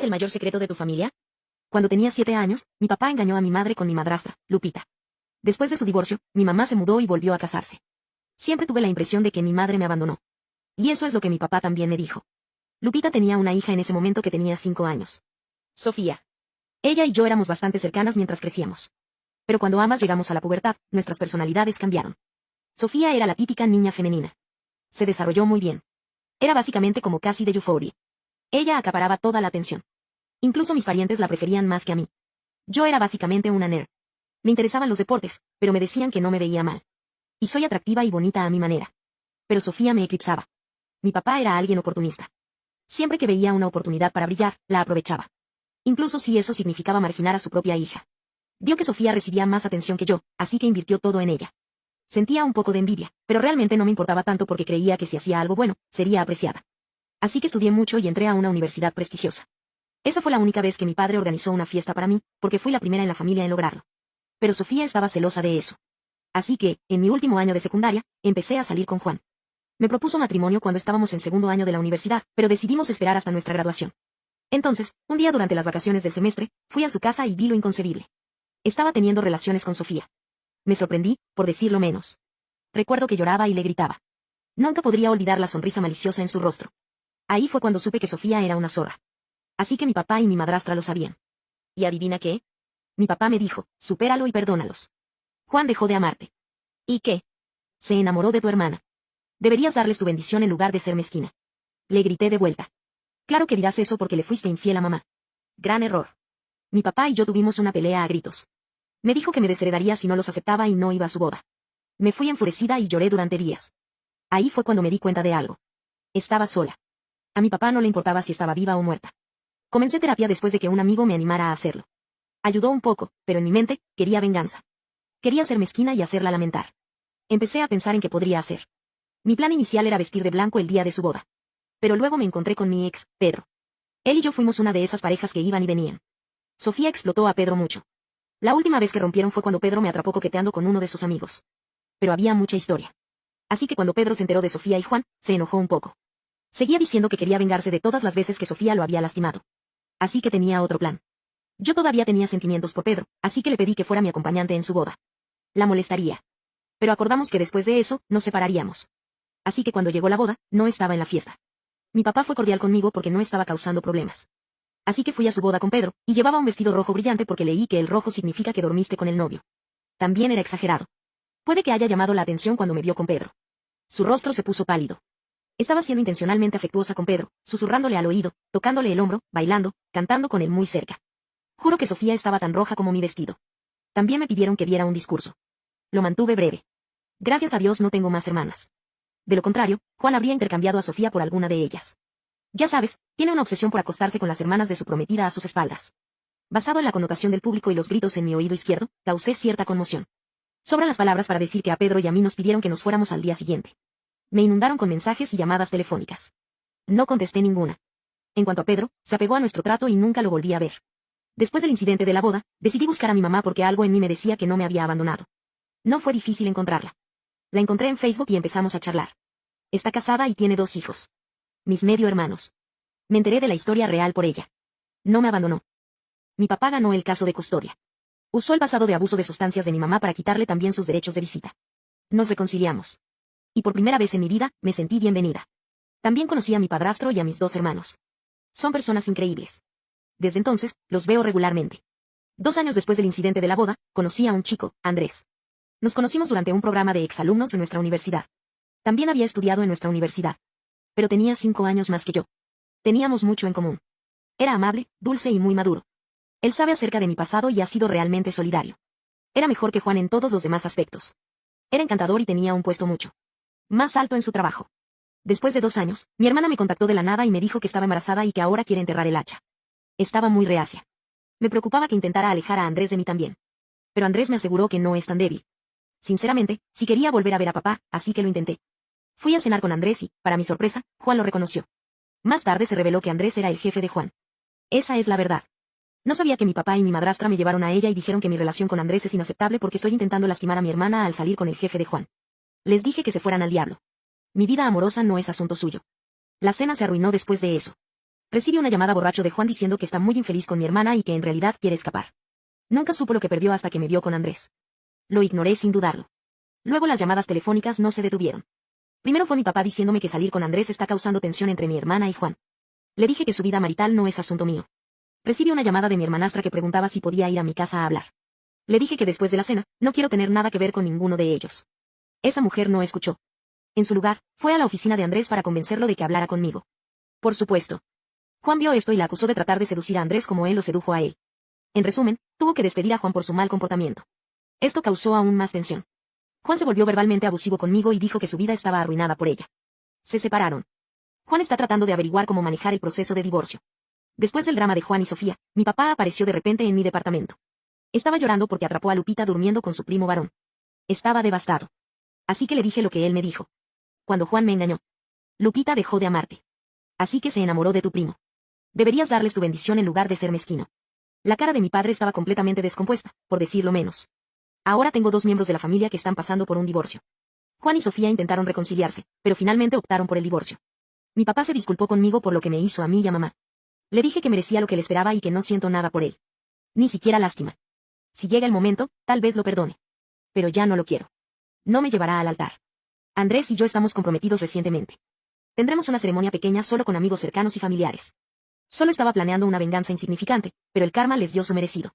¿Es el mayor secreto de tu familia? Cuando tenía 7 años, mi papá engañó a mi madre con mi madrastra, Lupita. Después de su divorcio, mi mamá se mudó y volvió a casarse. Siempre tuve la impresión de que mi madre me abandonó. Y eso es lo que mi papá también me dijo. Lupita tenía una hija en ese momento que tenía 5 años. Sofía. Ella y yo éramos bastante cercanas mientras crecíamos. Pero cuando ambas llegamos a la pubertad, nuestras personalidades cambiaron. Sofía era la típica niña femenina. Se desarrolló muy bien. Era básicamente como Cassie de Euphoria. Ella acaparaba toda la atención. Incluso mis parientes la preferían más que a mí. Yo era básicamente una nerd. Me interesaban los deportes, pero me decían que no me veía mal. Y soy atractiva y bonita a mi manera. Pero Sofía me eclipsaba. Mi papá era alguien oportunista. Siempre que veía una oportunidad para brillar, la aprovechaba. Incluso si eso significaba marginar a su propia hija. Vio que Sofía recibía más atención que yo, así que invirtió todo en ella. Sentía un poco de envidia, pero realmente no me importaba tanto porque creía que si hacía algo bueno, sería apreciada. Así que estudié mucho y entré a una universidad prestigiosa. Esa fue la única vez que mi padre organizó una fiesta para mí, porque fui la primera en la familia en lograrlo. Pero Sofía estaba celosa de eso. Así que, en mi último año de secundaria, empecé a salir con Juan. Me propuso matrimonio cuando estábamos en segundo año de la universidad, pero decidimos esperar hasta nuestra graduación. Entonces, un día durante las vacaciones del semestre, fui a su casa y vi lo inconcebible. Estaba teniendo relaciones con Sofía. Me sorprendí, por decirlo menos. Recuerdo que lloraba y le gritaba. Nunca podría olvidar la sonrisa maliciosa en su rostro. Ahí fue cuando supe que Sofía era una zorra. Así que mi papá y mi madrastra lo sabían. ¿Y adivina qué? Mi papá me dijo, supéralo y perdónalos. Juan dejó de amarte. ¿Y qué? Se enamoró de tu hermana. Deberías darles tu bendición en lugar de ser mezquina. Le grité de vuelta. Claro que dirás eso porque le fuiste infiel a mamá. Gran error. Mi papá y yo tuvimos una pelea a gritos. Me dijo que me desheredaría si no los aceptaba y no iba a su boda. Me fui enfurecida y lloré durante días. Ahí fue cuando me di cuenta de algo. Estaba sola. A mi papá no le importaba si estaba viva o muerta. Comencé terapia después de que un amigo me animara a hacerlo. Ayudó un poco, pero en mi mente, quería venganza. Quería ser mezquina y hacerla lamentar. Empecé a pensar en qué podría hacer. Mi plan inicial era vestir de blanco el día de su boda. Pero luego me encontré con mi ex, Pedro. Él y yo fuimos una de esas parejas que iban y venían. Sofía explotó a Pedro mucho. La última vez que rompieron fue cuando Pedro me atrapó coqueteando con uno de sus amigos. Pero había mucha historia. Así que cuando Pedro se enteró de Sofía y Juan, se enojó un poco. Seguía diciendo que quería vengarse de todas las veces que Sofía lo había lastimado. Así que tenía otro plan. Yo todavía tenía sentimientos por Pedro, así que le pedí que fuera mi acompañante en su boda. La molestaría. Pero acordamos que después de eso, nos separaríamos. Así que cuando llegó la boda, no estaba en la fiesta. Mi papá fue cordial conmigo porque no estaba causando problemas. Así que fui a su boda con Pedro, y llevaba un vestido rojo brillante porque leí que el rojo significa que dormiste con el novio. También era exagerado. Puede que haya llamado la atención cuando me vio con Pedro. Su rostro se puso pálido. Estaba siendo intencionalmente afectuosa con Pedro, susurrándole al oído, tocándole el hombro, bailando, cantando con él muy cerca. Juro que Sofía estaba tan roja como mi vestido. También me pidieron que diera un discurso. Lo mantuve breve. Gracias a Dios no tengo más hermanas. De lo contrario, Juan habría intercambiado a Sofía por alguna de ellas. Ya sabes, tiene una obsesión por acostarse con las hermanas de su prometida a sus espaldas. Basado en la connotación del público y los gritos en mi oído izquierdo, causé cierta conmoción. Sobran las palabras para decir que a Pedro y a mí nos pidieron que nos fuéramos al día siguiente. Me inundaron con mensajes y llamadas telefónicas. No contesté ninguna. En cuanto a Pedro, se apegó a nuestro trato y nunca lo volví a ver. Después del incidente de la boda, decidí buscar a mi mamá porque algo en mí me decía que no me había abandonado. No fue difícil encontrarla. La encontré en Facebook y empezamos a charlar. Está casada y tiene 2 hijos. Mis medio hermanos. Me enteré de la historia real por ella. No me abandonó. Mi papá ganó el caso de custodia. Usó el pasado de abuso de sustancias de mi mamá para quitarle también sus derechos de visita. Nos reconciliamos. Y por primera vez en mi vida, me sentí bienvenida. También conocí a mi padrastro y a mis 2 hermanos. Son personas increíbles. Desde entonces, los veo regularmente. 2 años después del incidente de la boda, conocí a un chico, Andrés. Nos conocimos durante un programa de exalumnos en nuestra universidad. También había estudiado en nuestra universidad. Pero tenía 5 años más que yo. Teníamos mucho en común. Era amable, dulce y muy maduro. Él sabe acerca de mi pasado y ha sido realmente solidario. Era mejor que Juan en todos los demás aspectos. Era encantador y tenía un puesto mucho más alto en su trabajo. Después de 2 años, mi hermana me contactó de la nada y me dijo que estaba embarazada y que ahora quiere enterrar el hacha. Estaba muy reacia. Me preocupaba que intentara alejar a Andrés de mí también. Pero Andrés me aseguró que no es tan débil. Sinceramente, sí quería volver a ver a papá, así que lo intenté. Fui a cenar con Andrés y, para mi sorpresa, Juan lo reconoció. Más tarde se reveló que Andrés era el jefe de Juan. Esa es la verdad. No sabía que mi papá y mi madrastra me llevaron a ella y dijeron que mi relación con Andrés es inaceptable porque estoy intentando lastimar a mi hermana al salir con el jefe de Juan. Les dije que se fueran al diablo. Mi vida amorosa no es asunto suyo. La cena se arruinó después de eso. Recibe una llamada borracho de Juan diciendo que está muy infeliz con mi hermana y que en realidad quiere escapar. Nunca supo lo que perdió hasta que me vio con Andrés. Lo ignoré sin dudarlo. Luego las llamadas telefónicas no se detuvieron. Primero fue mi papá diciéndome que salir con Andrés está causando tensión entre mi hermana y Juan. Le dije que su vida marital no es asunto mío. Recibí una llamada de mi hermanastra que preguntaba si podía ir a mi casa a hablar. Le dije que después de la cena, no quiero tener nada que ver con ninguno de ellos. Esa mujer no escuchó. En su lugar, fue a la oficina de Andrés para convencerlo de que hablara conmigo. Por supuesto. Juan vio esto y la acusó de tratar de seducir a Andrés como él lo sedujo a él. En resumen, tuvo que despedir a Juan por su mal comportamiento. Esto causó aún más tensión. Juan se volvió verbalmente abusivo conmigo y dijo que su vida estaba arruinada por ella. Se separaron. Juan está tratando de averiguar cómo manejar el proceso de divorcio. Después del drama de Juan y Sofía, mi papá apareció de repente en mi departamento. Estaba llorando porque atrapó a Lupita durmiendo con su primo varón. Estaba devastado. Así que le dije lo que él me dijo. Cuando Juan me engañó. Lupita dejó de amarte. Así que se enamoró de tu primo. Deberías darles tu bendición en lugar de ser mezquino. La cara de mi padre estaba completamente descompuesta, por decirlo menos. Ahora tengo 2 miembros de la familia que están pasando por un divorcio. Juan y Sofía intentaron reconciliarse, pero finalmente optaron por el divorcio. Mi papá se disculpó conmigo por lo que me hizo a mí y a mamá. Le dije que merecía lo que le esperaba y que no siento nada por él. Ni siquiera lástima. Si llega el momento, tal vez lo perdone. Pero ya no lo quiero. No me llevará al altar. Andrés y yo estamos comprometidos recientemente. Tendremos una ceremonia pequeña solo con amigos cercanos y familiares. Solo estaba planeando una venganza insignificante, pero el karma les dio su merecido.